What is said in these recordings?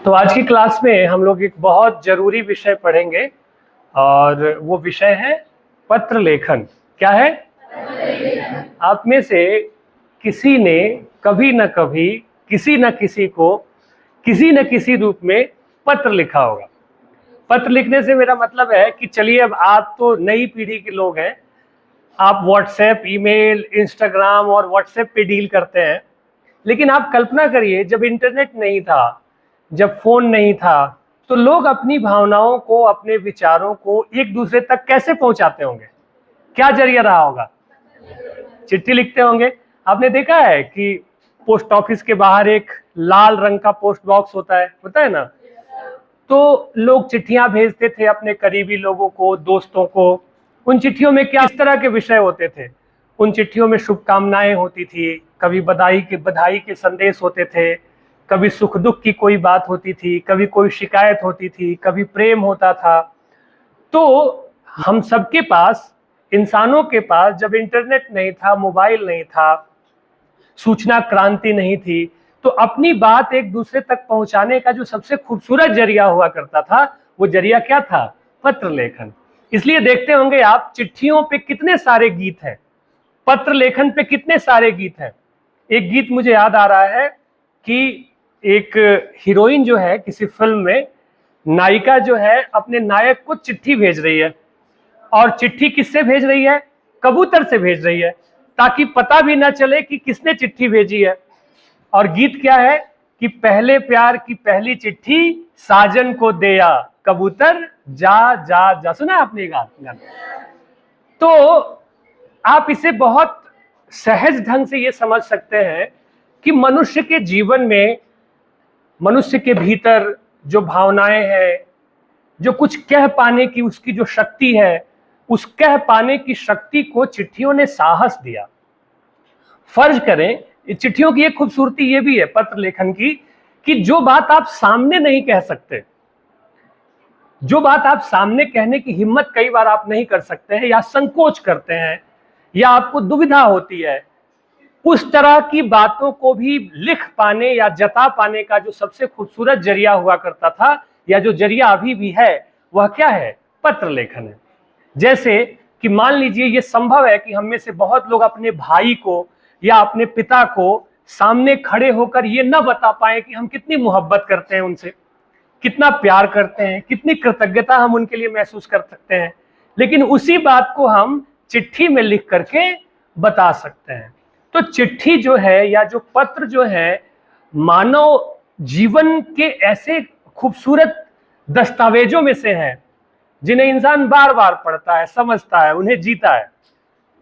तो आज की क्लास में हम लोग एक बहुत जरूरी विषय पढ़ेंगे और वो विषय है पत्र लेखन। क्या है? आप में से किसी ने कभी न कभी किसी न किसी को किसी न किसी रूप में पत्र लिखा होगा। पत्र लिखने से मेरा मतलब है कि चलिए अब आप तो नई पीढ़ी के लोग हैं, आप व्हाट्सएप, ईमेल, इंस्टाग्राम और व्हाट्सएप पे डील करते हैं, लेकिन आप कल्पना करिए जब इंटरनेट नहीं था, जब फोन नहीं था, तो लोग अपनी भावनाओं को, अपने विचारों को एक दूसरे तक कैसे पहुंचाते होंगे? क्या जरिया रहा होगा? चिट्ठी लिखते होंगे। आपने देखा है कि पोस्ट ऑफिस के बाहर एक लाल रंग का पोस्ट बॉक्स होता है ना? तो लोग चिट्ठियां भेजते थे अपने करीबी लोगों को, दोस्तों को। उन चिट्ठियों में क्या इस तरह के विषय होते थे? उन चिट्ठियों में शुभकामनाएं होती थी, कभी बधाई के संदेश होते थे, कभी सुख दुख की कोई बात होती थी, कभी कोई शिकायत होती थी, कभी प्रेम होता था। तो हम सबके पास, इंसानों के पास, जब इंटरनेट नहीं था, मोबाइल नहीं था, सूचना क्रांति नहीं थी, तो अपनी बात एक दूसरे तक पहुंचाने का जो सबसे खूबसूरत जरिया हुआ करता था, वो जरिया क्या था? पत्र लेखन। इसलिए देखते होंगे आप, चिट्ठियों पे कितने सारे गीत हैं, पत्र लेखन पे कितने सारे गीत हैं। एक गीत मुझे याद आ रहा है कि एक हीरोइन जो है किसी फिल्म में, नायिका जो है अपने नायक को चिट्ठी भेज रही है, और चिट्ठी किससे भेज रही है? कबूतर से भेज रही है, ताकि पता भी ना चले कि किसने चिट्ठी भेजी है। और गीत क्या है कि पहले प्यार की पहली चिट्ठी साजन को दिया, कबूतर जा जा जा। सुना आपने गाना? तो आप इसे बहुत सहज ढंग से ये समझ सकते हैं कि मनुष्य के जीवन में, मनुष्य के भीतर जो भावनाएं हैं, जो कुछ कह पाने की उसकी जो शक्ति है, उस कह पाने की शक्ति को चिट्ठियों ने साहस दिया। फर्ज करें, चिट्ठियों की एक खूबसूरती ये भी है पत्र लेखन की, कि जो बात आप सामने नहीं कह सकते, जो बात आप सामने कहने की हिम्मत कई बार आप नहीं कर सकते हैं, या संकोच करते हैं, या आपको दुविधा होती है, उस तरह की बातों को भी लिख पाने या जता पाने का जो सबसे खूबसूरत जरिया हुआ करता था, या जो जरिया अभी भी है, वह क्या है? पत्र लेखन है। जैसे कि मान लीजिए ये संभव है कि हम में से बहुत लोग अपने भाई को या अपने पिता को सामने खड़े होकर ये न बता पाए कि हम कितनी मोहब्बत करते हैं उनसे, कितना प्यार करते हैं, कितनी कृतज्ञता हम उनके लिए महसूस कर सकते हैं, लेकिन उसी बात को हम चिट्ठी में लिख करके बता सकते हैं। तो चिट्ठी जो है, या जो पत्र जो है, मानव जीवन के ऐसे खूबसूरत दस्तावेजों में से है जिन्हें इंसान बार बार पढ़ता है, समझता है, उन्हें जीता है।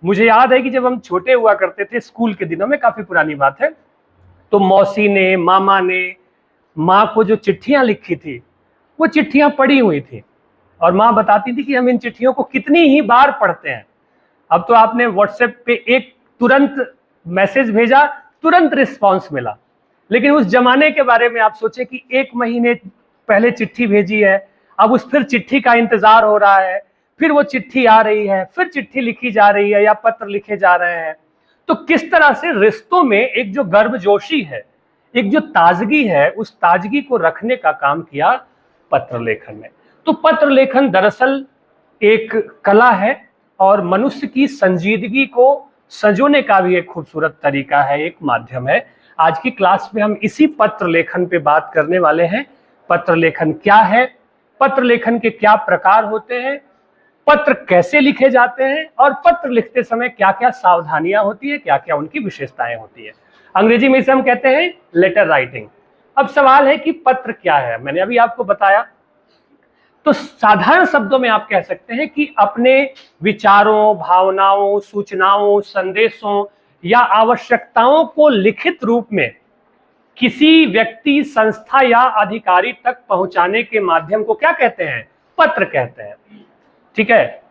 मुझे याद है कि जब हम छोटे हुआ करते थे, स्कूल के दिनों में, काफी पुरानी बात है, तो मौसी ने, मामा ने माँ को जो चिट्ठियां लिखी थी, वो चिट्ठियां पढ़ी हुई थी, और माँ बताती थी कि हम इन चिट्ठियों को कितनी ही बार पढ़ते हैं। अब तो आपने व्हाट्सएप पे एक तुरंत मैसेज भेजा, तुरंत रिस्पॉन्स मिला, लेकिन उस जमाने के बारे में आप सोचे कि 1 महीने पहले चिट्ठी भेजी है, अब उस फिर चिट्ठी का इंतजार हो रहा है, फिर वो चिट्ठी आ रही है, फिर चिट्ठी लिखी जा रही है या पत्र लिखे जा रहे हैं। तो किस तरह से रिश्तों में एक जो गर्मजोशी है, एक जो ताजगी है, उस ताजगी को रखने का काम किया पत्र लेखन ने। तो पत्र लेखन दरअसल एक कला है, और मनुष्य की संजीदगी को संजोने का भी एक खूबसूरत तरीका है, एक माध्यम है। आज की क्लास में हम इसी पत्र लेखन पे बात करने वाले हैं। पत्र लेखन क्या है, पत्र लेखन के क्या प्रकार होते हैं, पत्र कैसे लिखे जाते हैं, और पत्र लिखते समय क्या क्या सावधानियां होती है, क्या क्या उनकी विशेषताएं होती है। अंग्रेजी में इसे हम कहते हैं लेटर राइटिंग। अब सवाल है कि पत्र क्या है। मैंने अभी आपको बताया, तो साधारण शब्दों में आप कह सकते हैं कि अपने विचारों, भावनाओं, सूचनाओं, संदेशों या आवश्यकताओं को लिखित रूप में किसी व्यक्ति, संस्था या अधिकारी तक पहुंचाने के माध्यम को क्या कहते हैं? पत्र कहते हैं। ठीक है,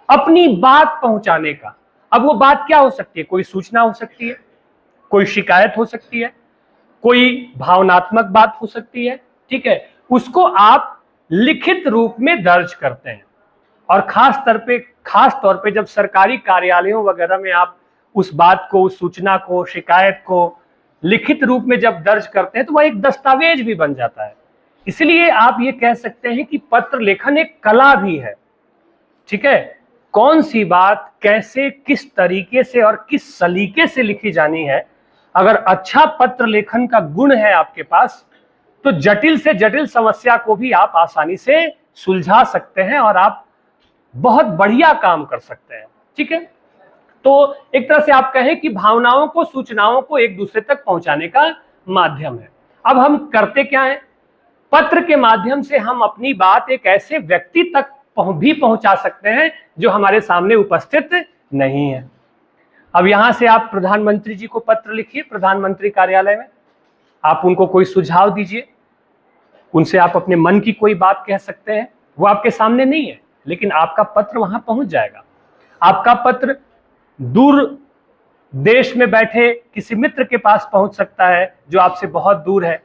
अपनी बात पहुंचाने का। अब वो बात क्या हो सकती है? कोई सूचना हो सकती है, कोई शिकायत हो सकती है, कोई भावनात्मक बात हो सकती है। ठीक है, उसको आप लिखित रूप में दर्ज करते हैं, और खास तौर पे जब सरकारी कार्यालयों वगैरह में आप उस बात को, उस सूचना को, शिकायत को लिखित रूप में जब दर्ज करते हैं, तो वह एक दस्तावेज भी बन जाता है। इसलिए आप ये कह सकते हैं कि पत्र लेखन एक कला भी है। ठीक है, कौन सी बात कैसे, किस तरीके से और किस सलीके से लिखी जानी है, अगर अच्छा पत्र लेखन का गुण है आपके पास, तो जटिल से जटिल समस्या को भी आप आसानी से सुलझा सकते हैं और आप बहुत बढ़िया काम कर सकते हैं। ठीक है, तो एक तरह से आप कहें कि भावनाओं को, सूचनाओं को एक दूसरे तक पहुंचाने का माध्यम है। अब हम करते क्या है, पत्र के माध्यम से हम अपनी बात एक ऐसे व्यक्ति तक भी पहुंचा सकते हैं जो हमारे सामने उपस्थित नहीं है। अब यहां से आप प्रधानमंत्री जी को पत्र लिखिए, प्रधानमंत्री कार्यालय में आप उनको कोई सुझाव दीजिए, उनसे आप अपने मन की कोई बात कह सकते हैं। वो आपके सामने नहीं है, लेकिन आपका पत्र वहां पहुंच जाएगा। आपका पत्र दूर देश में बैठे किसी मित्र के पास पहुंच सकता है जो आपसे बहुत दूर है,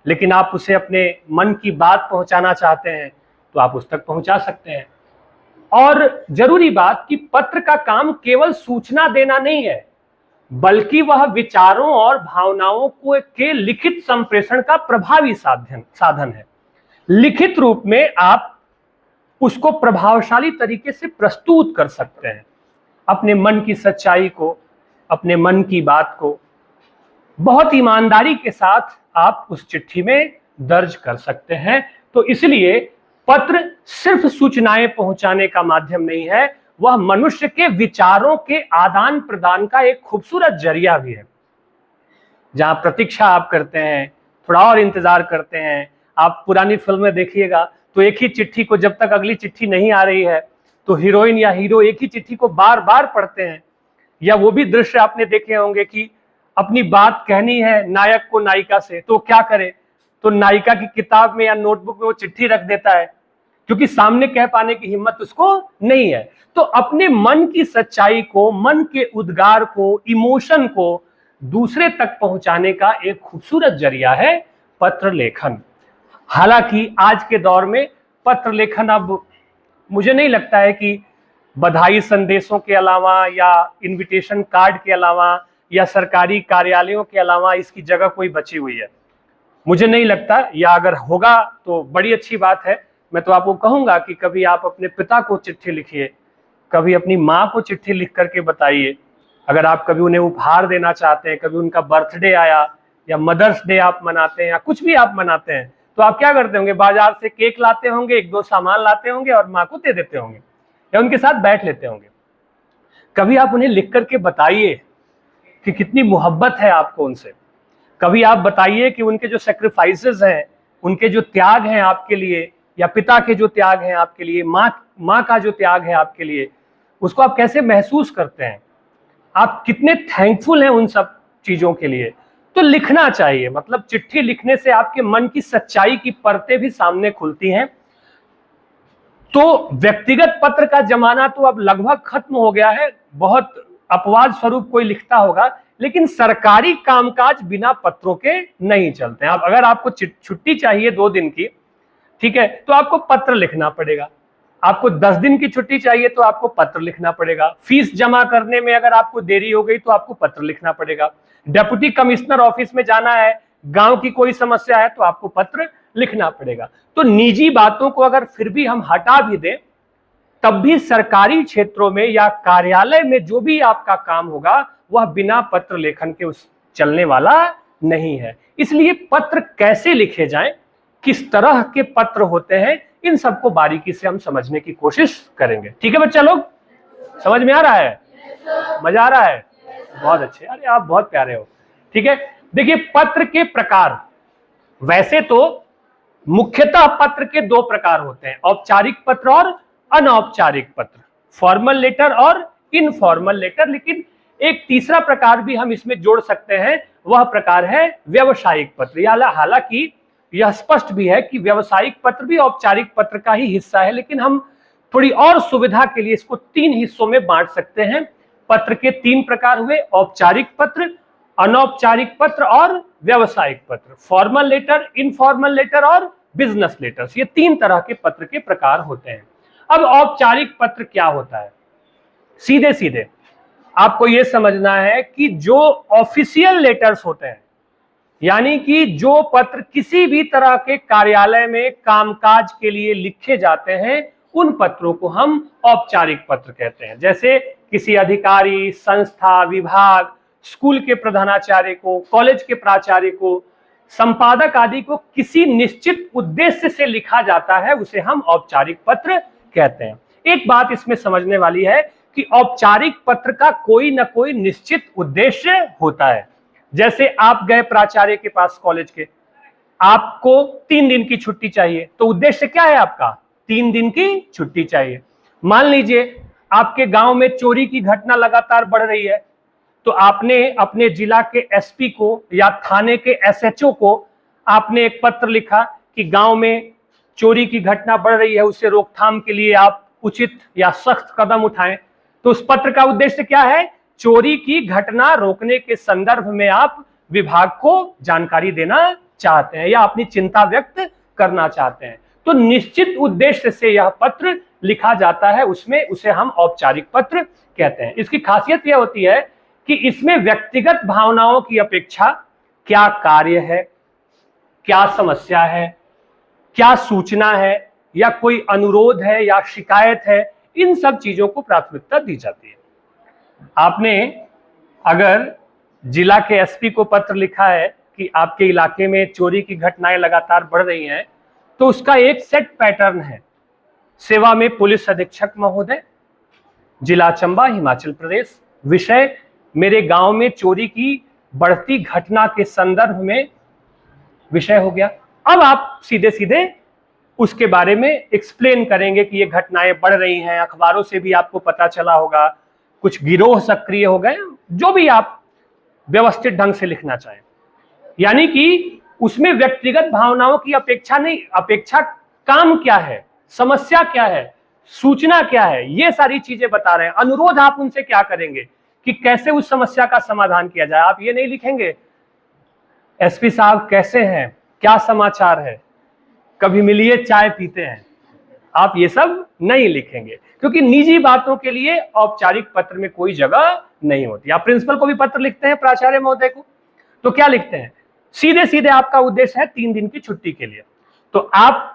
लेकिन आप उसे अपने मन की बात पहुंचाना चाहते हैं तो आप उस तक पहुंचा सकते हैं। और जरूरी बात कि पत्र का काम केवल सूचना देना नहीं है, बल्कि वह विचारों और भावनाओं को के लिखित संप्रेषण का प्रभावी साधन है। लिखित रूप में आप उसको प्रभावशाली तरीके से प्रस्तुत कर सकते हैं, अपने मन की सच्चाई को, अपने मन की बात को बहुत ईमानदारी के साथ आप उस चिट्ठी में दर्ज कर सकते हैं। तो इसलिए पत्र सिर्फ सूचनाएं पहुंचाने का माध्यम नहीं है, वह मनुष्य के विचारों के आदान प्रदान का एक खूबसूरत जरिया भी है। जहां प्रतीक्षा आप करते हैं, थोड़ा और इंतजार करते हैं, आप पुरानी फिल्में देखिएगा तो एक ही चिट्ठी को, जब तक अगली चिट्ठी नहीं आ रही है तो हीरोइन या हीरो एक ही चिट्ठी को बार बार पढ़ते हैं। या वो भी दृश्य आपने देखे होंगे कि अपनी बात कहनी है नायक को नायिका से, तो क्या करे, तो नायिका की किताब में या नोटबुक में वो चिट्ठी रख देता है, क्योंकि सामने कह पाने की हिम्मत उसको नहीं है। तो अपने मन की सच्चाई को, मन के उद्गार को, इमोशन को दूसरे तक पहुंचाने का एक खूबसूरत जरिया है पत्र लेखन। हालांकि आज के दौर में पत्र लेखन अब मुझे नहीं लगता है कि बधाई संदेशों के अलावा या इनविटेशन कार्ड के अलावा या सरकारी कार्यालयों के अलावा इसकी जगह कोई बची हुई है, मुझे नहीं लगता। या अगर होगा तो बड़ी अच्छी बात है। मैं तो आपको कहूंगा कि कभी आप अपने पिता को चिट्ठी लिखिए, कभी अपनी माँ को चिट्ठी लिख करके बताइए। अगर आप कभी उन्हें उपहार देना चाहते हैं, कभी उनका बर्थडे आया या मदर्स डे आप मनाते हैं या कुछ भी आप मनाते हैं, तो आप क्या करते होंगे, बाजार से केक लाते होंगे, एक दो सामान लाते होंगे और माँ को दे देते होंगे या उनके साथ बैठ लेते होंगे। कभी आप उन्हें लिख करके बताइए कि कितनी मोहब्बत है आपको उनसे। कभी आप बताइए कि उनके जो सेक्रीफाइसेस हैं, उनके जो त्याग हैं आपके लिए, या पिता के जो त्याग हैं आपके लिए, माँ का जो त्याग है आपके लिए, उसको आप कैसे महसूस करते हैं, आप कितने थैंकफुल हैं उन सब चीजों के लिए। तो लिखना चाहिए, मतलब चिट्ठी लिखने से आपके मन की सच्चाई की परतें भी सामने खुलती हैं। तो व्यक्तिगत पत्र का जमाना तो अब लगभग खत्म हो गया है, बहुत अपवाद स्वरूप कोई लिखता होगा, लेकिन सरकारी कामकाज बिना पत्रों के नहीं चलते हैं। अब अगर आपको छुट्टी चाहिए 2 दिन की, ठीक है, तो आपको पत्र लिखना पड़ेगा। आपको 10 दिन की छुट्टी चाहिए तो आपको पत्र लिखना पड़ेगा। फीस जमा करने में अगर आपको देरी हो गई तो आपको पत्र लिखना पड़ेगा। डेप्यूटी कमिश्नर ऑफिस में जाना है, गांव की कोई समस्या है तो आपको पत्र लिखना पड़ेगा। तो निजी बातों को अगर फिर भी हम हटा भी दें, तब भी सरकारी क्षेत्रों में या कार्यालय में जो भी आपका काम होगा वह बिना पत्र लेखन के उस चलने वाला नहीं है। इसलिए पत्र कैसे लिखे जाएं, किस तरह के पत्र होते हैं, इन सबको बारीकी से हम समझने की कोशिश करेंगे। ठीक है बच्चा लोग, समझ में आ रहा है? मजा आ रहा है? बहुत अच्छे, अरे आप बहुत प्यारे हो। ठीक है, देखिए पत्र के प्रकार, वैसे तो मुख्यतः पत्र के 2 प्रकार होते हैं, औपचारिक पत्र और अनौपचारिक पत्र, फॉर्मल लेटर और इनफॉर्मल लेटर। लेकिन एक तीसरा प्रकार भी हम इसमें जोड़ सकते हैं, वह प्रकार है व्यावसायिक पत्र। हालांकि यह स्पष्ट भी है कि व्यावसायिक पत्र भी औपचारिक पत्र का ही हिस्सा है, लेकिन हम थोड़ी और सुविधा के लिए इसको 3 हिस्सों में बांट सकते हैं। पत्र के 3 प्रकार हुए, औपचारिक पत्र, अनौपचारिक पत्र और व्यावसायिक पत्र। फॉर्मल लेटर, इनफॉर्मल लेटर और बिजनेस लेटर्स, ये 3 तरह के पत्र के प्रकार होते हैं। अब औपचारिक पत्र क्या होता है? सीधे सीधे आपको यह समझना है कि जो ऑफिशियल लेटर्स होते हैं, यानी कि जो पत्र किसी भी तरह के कार्यालय में कामकाज के लिए लिखे जाते हैं उन पत्रों को हम औपचारिक पत्र कहते हैं। जैसे किसी अधिकारी, संस्था, विभाग, स्कूल के प्रधानाचार्य को, कॉलेज के प्राचार्य को, संपादक आदि को किसी निश्चित उद्देश्य से लिखा जाता है, उसे हम औपचारिक पत्र कहते हैं। एक बात इसमें समझने वाली है कि औपचारिक पत्र का कोई ना कोई निश्चित उद्देश्य होता है। जैसे आप गए प्राचार्य के पास कॉलेज के, आपको 3 दिन की छुट्टी चाहिए, तो उद्देश्य क्या है आपका? 3 दिन की छुट्टी चाहिए। मान लीजिए आपके गांव में चोरी की घटना लगातार बढ़ रही है, तो आपने अपने जिला के एसपी को या थाने के एसएचओ को आपने एक पत्र लिखा कि गांव में चोरी की घटना बढ़ रही है, उससे रोकथाम के लिए आप उचित या सख्त कदम उठाएं। तो उस पत्र का उद्देश्य क्या है? चोरी की घटना रोकने के संदर्भ में आप विभाग को जानकारी देना चाहते हैं या अपनी चिंता व्यक्त करना चाहते हैं। तो निश्चित उद्देश्य से यह पत्र लिखा जाता है, उसमें उसे हम औपचारिक पत्र कहते हैं। इसकी खासियत यह होती है कि इसमें व्यक्तिगत भावनाओं की अपेक्षा क्या कार्य है, क्या समस्या है, क्या सूचना है, या कोई अनुरोध है या शिकायत है, इन सब चीजों को प्राथमिकता दी जाती है। आपने अगर जिला के एसपी को पत्र लिखा है कि आपके इलाके में चोरी की घटनाएं लगातार बढ़ रही हैं, तो उसका एक सेट पैटर्न है। सेवा में पुलिस अधीक्षक महोदय, जिला चंबा, हिमाचल प्रदेश। विषय मेरे गांव में चोरी की बढ़ती घटना के संदर्भ में विषय हो गया। अब आप सीधे सीधे उसके बारे में एक्सप्लेन करेंगे कि ये घटनाएं बढ़ रही हैं, अखबारों से भी आपको पता चला होगा, कुछ गिरोह सक्रिय हो गए, जो भी आप व्यवस्थित ढंग से लिखना चाहें। यानी कि उसमें व्यक्तिगत भावनाओं की अपेक्षा नहीं, अपेक्षा काम क्या है, समस्या क्या है, सूचना क्या है, ये सारी चीजें बता रहे हैं। अनुरोध आप उनसे क्या करेंगे कि कैसे उस समस्या का समाधान किया जाए। आप ये नहीं लिखेंगे एसपी साहब कैसे हैं, क्या समाचार है, कभी मिलिए चाय पीते हैं, आप ये सब नहीं लिखेंगे, क्योंकि निजी बातों के लिए औपचारिक पत्र में कोई जगह नहीं होती। आप प्रिंसिपल को भी पत्र लिखते हैं, प्राचार्य महोदय को, तो क्या लिखते हैं? सीधे सीधे आपका उद्देश्य है 3 दिन की छुट्टी के लिए, तो आप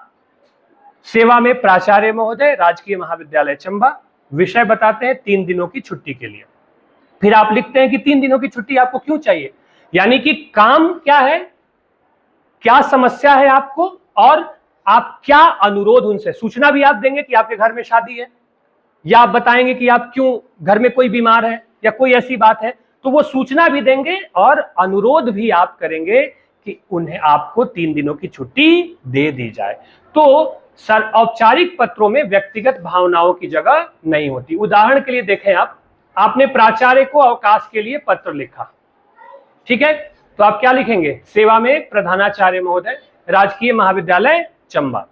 सेवा में प्राचार्य महोदय, राजकीय महाविद्यालय चंबा, विषय बताते हैं 3 दिनों की छुट्टी के लिए। फिर आप लिखते हैं कि 3 दिनों की छुट्टी आपको क्यों चाहिए, यानी कि काम क्या है, क्या समस्या है आपको, और आप क्या अनुरोध उनसे, सूचना भी आप देंगे कि आपके घर में शादी है, या आप बताएंगे कि आप क्यों घर में कोई बीमार है या कोई ऐसी बात है, तो वो सूचना भी देंगे और अनुरोध भी आप करेंगे कि उन्हें आपको 3 दिनों की छुट्टी दे दी जाए। तो सर औपचारिक पत्रों में व्यक्तिगत भावनाओं की जगह नहीं होती। उदाहरण के लिए देखें, आपने प्राचार्य को अवकाश के लिए पत्र लिखा, ठीक है, तो आप क्या लिखेंगे? सेवा में प्रधानाचार्य महोदय, राजकीय महाविद्यालय चंबा।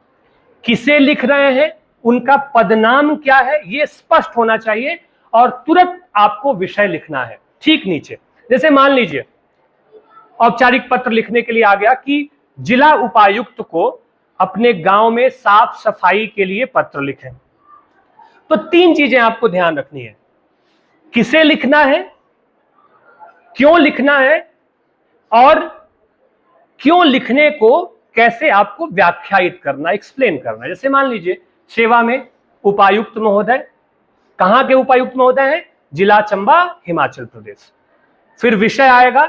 किसे लिख रहे हैं, उनका पदनाम क्या है, यह स्पष्ट होना चाहिए, और तुरंत आपको विषय लिखना है ठीक नीचे। जैसे मान लीजिए औपचारिक पत्र लिखने के लिए आ गया कि जिला उपायुक्त को अपने गांव में साफ सफाई के लिए पत्र लिखें, तो 3 चीजें आपको ध्यान रखनी है। किसे लिखना है, क्यों लिखना है, और क्यों लिखने को कैसे आपको व्याख्यायित करना, एक्सप्लेन करना। जैसे मान लीजिए सेवा में उपायुक्त महोदय, कहां के उपायुक्त महोदय हैं? जिला चंबा, हिमाचल प्रदेश। फिर विषय आएगा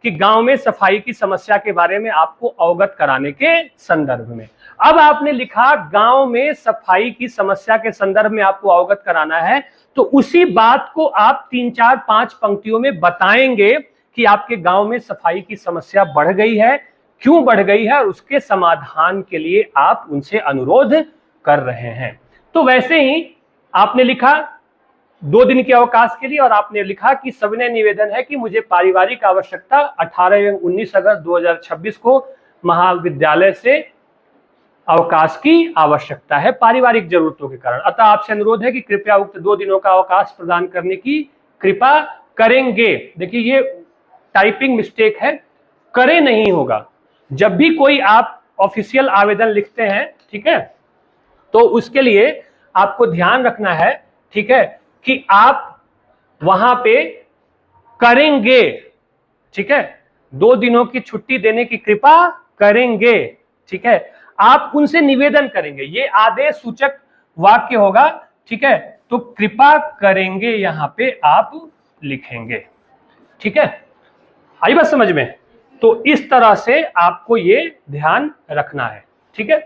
कि गांव में सफाई की समस्या के बारे में आपको अवगत कराने के संदर्भ में। अब आपने लिखा गांव में सफाई की समस्या के संदर्भ में आपको अवगत कराना है, तो उसी बात को आप 3, 4, 5 पंक्तियों में बताएंगे कि आपके गांव में सफाई की समस्या बढ़ गई है, क्यों बढ़ गई है, और उसके समाधान के लिए आप उनसे अनुरोध कर रहे हैं। तो वैसे ही आपने लिखा 2 दिन के अवकाश के लिए, और आपने लिखा कि सविनय निवेदन है कि मुझे पारिवारिक आवश्यकता 18 एवं 19 अगस्त 2026 को महाविद्यालय से अवकाश की आवश्यकता है पारिवारिक जरूरतों के कारण, अतः आपसे अनुरोध है कि कृपया उक्त 2 दिनों का अवकाश प्रदान करने की कृपा करेंगे। देखिए ये टाइपिंग मिस्टेक है, करे नहीं होगा। जब भी कोई आप ऑफिशियल आवेदन लिखते हैं, ठीक है, तो उसके लिए आपको ध्यान रखना है, ठीक है, कि आप वहां पे करेंगे, ठीक है, 2 दिनों की छुट्टी देने की कृपा करेंगे। ठीक है, आप उनसे निवेदन करेंगे, ये आदेश सूचक वाक्य होगा। ठीक है, तो कृपा करेंगे यहां पे आप लिखेंगे। ठीक है, आई बात समझ में? तो इस तरह से आपको ये ध्यान रखना है। ठीक है,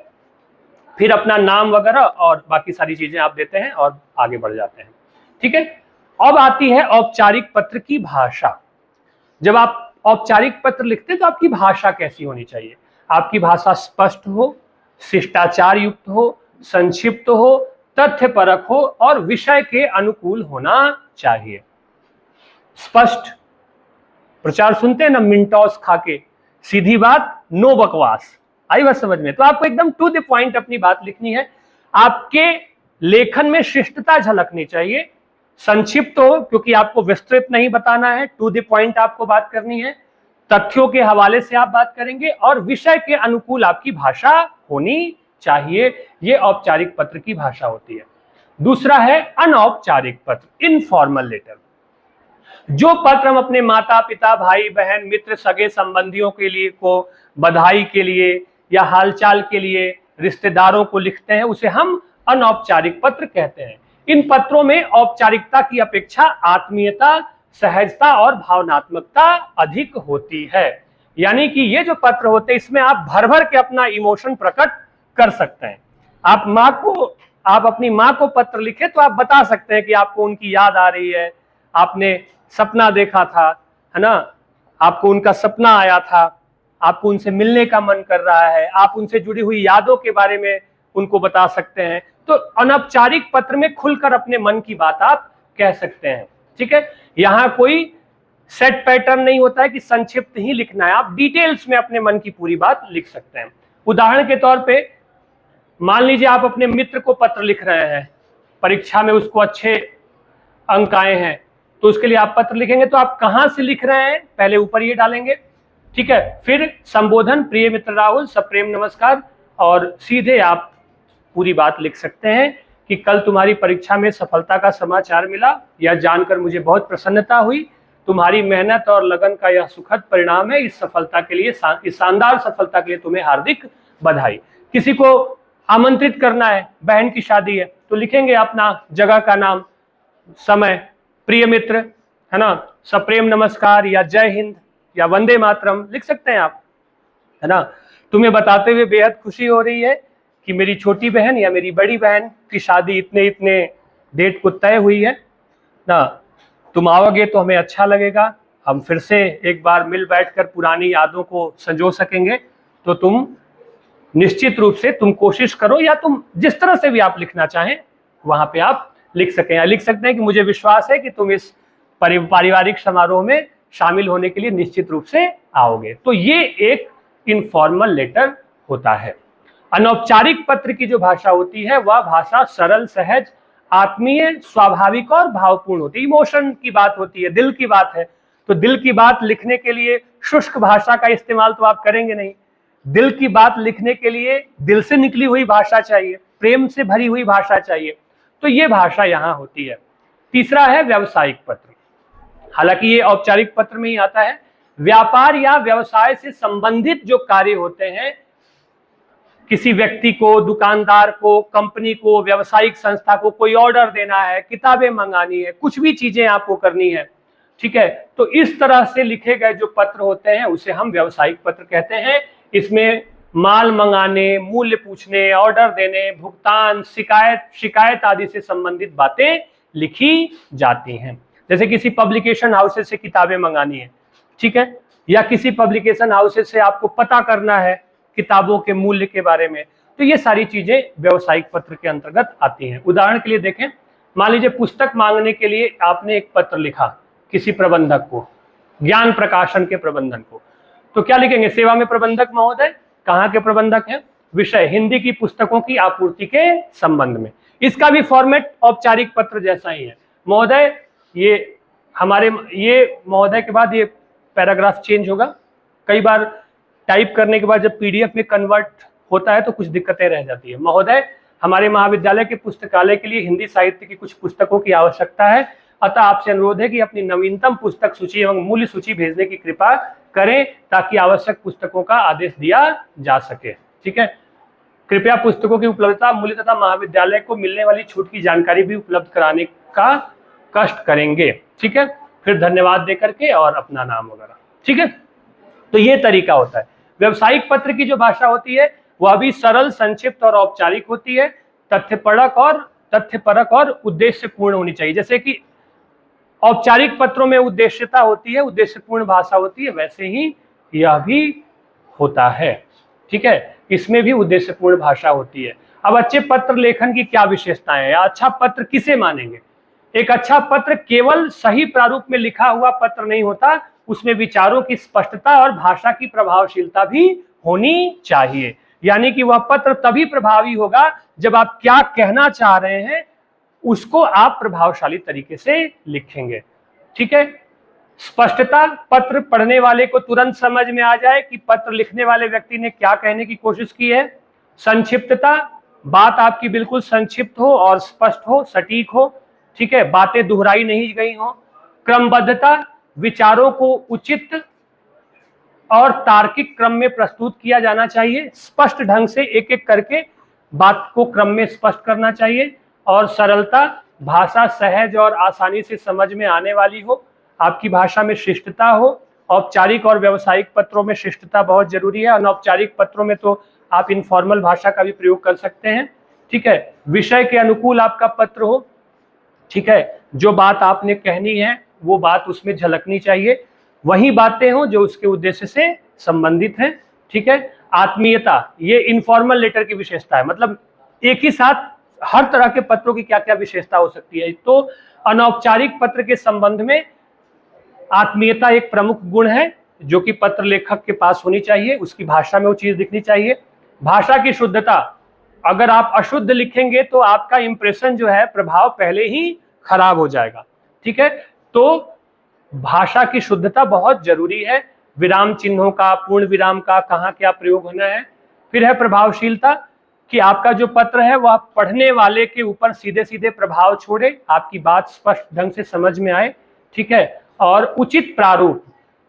फिर अपना नाम वगैरह और बाकी सारी चीजें आप देते हैं और आगे बढ़ जाते हैं। ठीक है, अब आती है औपचारिक पत्र की भाषा। जब आप औपचारिक पत्र लिखते हैं तो आपकी भाषा कैसी होनी चाहिए? आपकी भाषा स्पष्ट हो, शिष्टाचार युक्त हो, संक्षिप्त हो, तथ्यपरक हो और विषय के अनुकूल होना चाहिए। स्पष्ट प्रचार सुनते हैं ना, मिंटॉस खाके, सीधी बात, नो बकवास। आई बात समझ में? तो आपको एकदम टू द पॉइंट अपनी बात लिखनी है। आपके लेखन में शिष्टता झलकनी चाहिए। संक्षिप्त हो क्योंकि आपको विस्तृत नहीं बताना है, टू द पॉइंट आपको बात करनी है, तथ्यों के हवाले से आप बात करेंगे और विषय के अनुकूल आपकी भाषा होनी चाहिए। ये औपचारिक पत्र की भाषा होती है। दूसरा है अनौपचारिक पत्र, इनफॉर्मल लेटर। जो पत्र हम अपने माता पिता, भाई बहन, मित्र, सगे संबंधियों के लिए को बधाई के लिए या हालचाल के लिए रिश्तेदारों को लिखते हैं, उसे हम अनौपचारिक पत्र कहते हैं। इन पत्रों में औपचारिकता की अपेक्षा आत्मीयता, सहजता और भावनात्मकता अधिक होती है। यानी कि ये जो पत्र होते हैं इसमें आप भर भर के अपना इमोशन प्रकट कर सकते हैं। आप अपनी माँ को पत्र लिखे तो आप बता सकते हैं कि आपको उनकी याद आ रही है, आपने सपना देखा था, है ना, आपको उनका सपना आया था, आपको उनसे मिलने का मन कर रहा है, आप उनसे जुड़ी हुई यादों के बारे में उनको बता सकते हैं। तो अनौपचारिक पत्र में खुलकर अपने मन की बात आप कह सकते हैं। ठीक है, यहां कोई सेट पैटर्न नहीं होता है कि संक्षिप्त ही लिखना है, आप डिटेल्स में अपने मन की पूरी बात लिख सकते हैं। उदाहरण के तौर पे मान लीजिए आप अपने मित्र को पत्र लिख रहे हैं, परीक्षा में उसको अच्छे अंक आए हैं, तो उसके लिए आप पत्र लिखेंगे तो आप कहां से लिख रहे हैं पहले ऊपर ये डालेंगे। ठीक है, फिर संबोधन, प्रिय मित्र राहुल, सप्रेम नमस्कार, और सीधे आप पूरी बात लिख सकते हैं कि कल तुम्हारी परीक्षा में सफलता का समाचार मिला, यह जानकर मुझे बहुत प्रसन्नता हुई। तुम्हारी मेहनत और लगन का यह सुखद परिणाम है। इस सफलता के लिए, इस शानदार सफलता के लिए तुम्हें हार्दिक बधाई। किसी को आमंत्रित करना है, बहन की शादी है, तो लिखेंगे अपना जगह का नाम, समय, प्रिय मित्र, है ना, सप्रेम नमस्कार या जय हिंद या वंदे मातरम लिख सकते हैं आप, है ना। तुम्हें बताते हुए बेहद खुशी हो रही है कि मेरी छोटी बहन या मेरी बड़ी बहन की शादी इतने इतने डेट को तय हुई है ना, तुम आओगे तो हमें अच्छा लगेगा, हम फिर से एक बार मिल बैठकर पुरानी यादों को संजो सकेंगे। तो तुम निश्चित रूप से तुम कोशिश करो, या तुम जिस तरह से भी आप लिखना चाहें वहां पे आप लिख सकें, या लिख सकते हैं कि मुझे विश्वास है कि तुम इस पारिवारिक समारोह में शामिल होने के लिए निश्चित रूप से आओगे। तो ये एक इनफॉर्मल लेटर होता है। अनौपचारिक पत्र की जो भाषा होती है वह भाषा सरल, सहज, आत्मीय, स्वाभाविक और भावपूर्ण होती है। इमोशन की बात होती है, दिल की बात है। तो दिल की बात लिखने के लिए शुष्क भाषा का इस्तेमाल तो आप करेंगे नहीं। दिल की बात लिखने के लिए दिल से निकली हुई भाषा चाहिए, प्रेम से भरी हुई भाषा चाहिए। तो ये भाषा यहां होती है। तीसरा है व्यावसायिक पत्र। हालांकि ये औपचारिक पत्र में ही आता है। व्यापार या व्यवसाय से संबंधित जो कार्य होते हैं, किसी व्यक्ति को, दुकानदार को, कंपनी को, व्यावसायिक संस्था को कोई ऑर्डर देना है, किताबें मंगानी है, कुछ भी चीजें आपको करनी है, ठीक है, तो इस तरह से लिखे गए जो पत्र होते हैं उसे हम व्यावसायिक पत्र कहते हैं। इसमें माल मंगाने, मूल्य पूछने, ऑर्डर देने, भुगतान, शिकायत आदि से संबंधित बातें लिखी जाती हैं। जैसे किसी पब्लिकेशन हाउसेस से किताबें मंगानी है, ठीक है, या किसी पब्लिकेशन हाउसेस से आपको पता करना है किताबों के मूल्य के बारे में, तो ये सारी चीजें व्यावसायिक पत्र के अंतर्गत आती हैं। उदाहरण के लिए देखें, मान लीजिए पुस्तक मांगने के लिए आपने एक पत्र लिखा किसी प्रबंधक को, ज्ञान प्रकाशन के प्रबंधन को, तो क्या लिखेंगे? सेवा में प्रबंधक महोदय, कहाँ के प्रबंधक हैं? विषय हिंदी की पुस्तकों की आपूर्ति के संबंध में। इसका भी फॉर्मेट औपचारिक पत्र जैसा ही है। महोदय, ये महोदय के बाद ये पैराग्राफ चेंज होगा। कई बार टाइप करने के बाद जब पीडीएफ में कन्वर्ट होता है तो कुछ दिक्कतें रह जाती है। महोदय, हमारे महाविद्यालय के पुस्तकालय के लिए हिंदी साहित्य की कुछ पुस्तकों की आवश्यकता है, अतः आपसे अनुरोध है कि अपनी नवीनतम पुस्तक सूची एवं मूल्य सूची भेजने की कृपा करें ताकि आवश्यक पुस्तकों का आदेश दिया जा सके। ठीक है, कृपया पुस्तकों की उपलब्धता, मूल्य तथा महाविद्यालय को मिलने वाली छूट की जानकारी भी उपलब्ध कराने का कष्ट करेंगे। ठीक है, फिर धन्यवाद देकर के और अपना नाम वगैरह। ठीक है, तो ये तरीका होता है। व्यवसायिक पत्र की जो भाषा होती है वह भी सरल, संक्षिप्त और औपचारिक होती है, तथ्यपरक और उद्देश्यपूर्ण होनी चाहिए। जैसे कि औपचारिक पत्रों में उद्देश्यता होती है, उद्देश्यपूर्ण भाषा होती है, वैसे ही यह भी होता है। ठीक है, इसमें भी उद्देश्यपूर्ण भाषा होती है। अब अच्छे पत्र लेखन की क्या विशेषताएं हैं, या अच्छा पत्र किसे मानेंगे? एक अच्छा पत्र केवल सही प्रारूप में लिखा हुआ पत्र नहीं होता, उसमें विचारों की स्पष्टता और भाषा की प्रभावशीलता भी होनी चाहिए। यानी कि वह पत्र तभी प्रभावी होगा जब आप क्या कहना चाह रहे हैं उसको आप प्रभावशाली तरीके से लिखेंगे। ठीक है, स्पष्टता, पत्र पढ़ने वाले को तुरंत समझ में आ जाए कि पत्र लिखने वाले व्यक्ति ने क्या कहने की कोशिश की है। संक्षिप्तता, बात आपकी बिल्कुल संक्षिप्त हो और स्पष्ट हो, सटीक हो। ठीक है, बातें दोहराई नहीं गई हो। क्रमबद्धता, विचारों को उचित और तार्किक क्रम में प्रस्तुत किया जाना चाहिए। स्पष्ट ढंग से एक एक करके बात को क्रम में स्पष्ट करना चाहिए। और सरलता, भाषा सहज और आसानी से समझ में आने वाली हो, आपकी भाषा में शिष्टता हो। औपचारिक और व्यावसायिक पत्रों में शिष्टता बहुत जरूरी है, अनौपचारिक पत्रों में तो आप इनफॉर्मल भाषा का भी प्रयोग कर सकते हैं। ठीक है, विषय के अनुकूल आपका पत्र हो। ठीक है, जो बात आपने कहनी है वो बात उसमें झलकनी चाहिए, वही बातें हो जो उसके उद्देश्य से संबंधित हैं। ठीक है, आत्मीयता, ये इनफॉर्मल लेटर की विशेषता है। मतलब एक ही साथ हर तरह के पत्रों की क्या क्या विशेषता हो सकती है। तो अनौपचारिक पत्र के संबंध में आत्मीयता एक प्रमुख गुण है जो कि पत्र लेखक के पास होनी चाहिए, उसकी भाषा में वो चीज दिखनी चाहिए। भाषा की शुद्धता, अगर आप अशुद्ध लिखेंगे तो आपका इंप्रेशन जो है, प्रभाव पहले ही खराब हो जाएगा। ठीक है, तो भाषा की शुद्धता बहुत जरूरी है। विराम चिन्हों का, पूर्ण विराम का कहाँ क्या प्रयोग होना है। फिर है प्रभावशीलता, कि आपका जो पत्र है वह पढ़ने वाले के ऊपर सीधे सीधे प्रभाव छोड़े, आपकी बात स्पष्ट ढंग से समझ में आए। ठीक है, और उचित प्रारूप,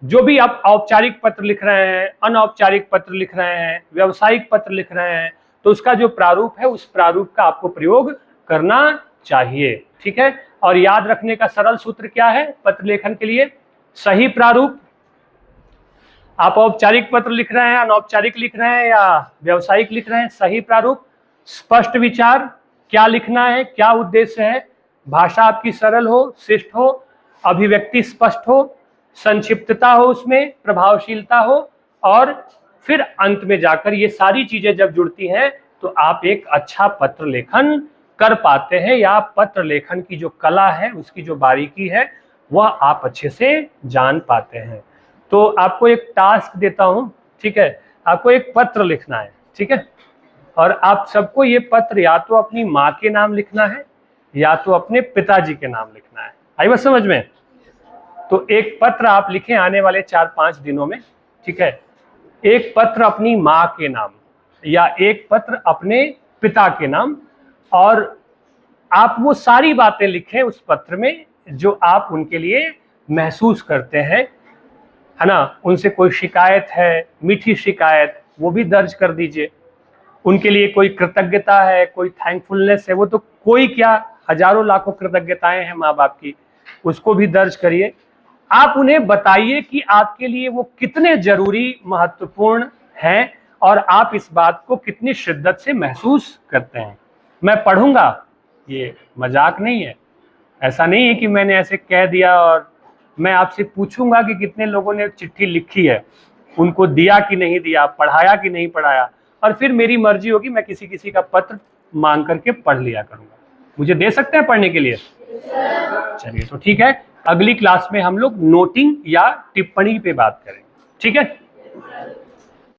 जो भी आप औपचारिक पत्र लिख रहे हैं, अनौपचारिक पत्र लिख रहे हैं, व्यावसायिक पत्र लिख रहे हैं, तो उसका जो प्रारूप है उस प्रारूप का आपको प्रयोग करना चाहिए। ठीक है, और याद रखने का सरल सूत्र क्या है पत्र लेखन के लिए? सही प्रारूप, आप औपचारिक पत्र लिख रहे हैं, अनौपचारिक लिख रहे हैं या व्यावसायिक लिख रहे हैं, सही प्रारूप। स्पष्ट विचार, क्या लिखना है, क्या उद्देश्य है, भाषा आपकी सरल हो, शिष्ट हो, अभिव्यक्ति स्पष्ट हो, संक्षिप्तता हो, उसमें प्रभावशीलता हो, और फिर अंत में जाकर ये सारी चीजें जब जुड़ती हैं तो आप एक अच्छा पत्र लेखन कर पाते हैं, या पत्र लेखन की जो कला है, उसकी जो बारीकी है, वह आप अच्छे से जान पाते हैं। तो आपको एक टास्क देता हूं। ठीक है, आपको एक पत्र लिखना है। ठीक है, और आप सबको ये पत्र या तो अपनी माँ के नाम लिखना है या तो अपने पिताजी के नाम लिखना है। आई बात समझ में? तो एक पत्र आप लिखें आने वाले 4-5 दिनों में। ठीक है, एक पत्र अपनी माँ के नाम या एक पत्र अपने पिता के नाम, और आप वो सारी बातें लिखें उस पत्र में जो आप उनके लिए महसूस करते हैं, है ना। उनसे कोई शिकायत है, मीठी शिकायत, वो भी दर्ज कर दीजिए। उनके लिए कोई कृतज्ञता है, कोई थैंकफुलनेस है, वो तो कोई क्या, हजारों लाखों कृतज्ञताएं हैं माँ बाप की, उसको भी दर्ज करिए। आप उन्हें बताइए कि आपके लिए वो कितने जरूरी, महत्वपूर्ण हैं और आप इस बात को कितनी शिद्दत से महसूस करते हैं। मैं पढ़ूंगा, ये मजाक नहीं है, ऐसा नहीं है कि मैंने ऐसे कह दिया। और मैं आपसे पूछूंगा कि कितने लोगों ने चिट्ठी लिखी है, उनको दिया कि नहीं दिया, पढ़ाया कि नहीं पढ़ाया, और फिर मेरी मर्जी होगी, मैं किसी किसी का पत्र मांग करके पढ़ लिया करूंगा। मुझे दे सकते हैं पढ़ने के लिए? चलिए, तो ठीक है, अगली क्लास में हम लोग नोटिंग या टिप्पणी पे बात करेंगे। ठीक है।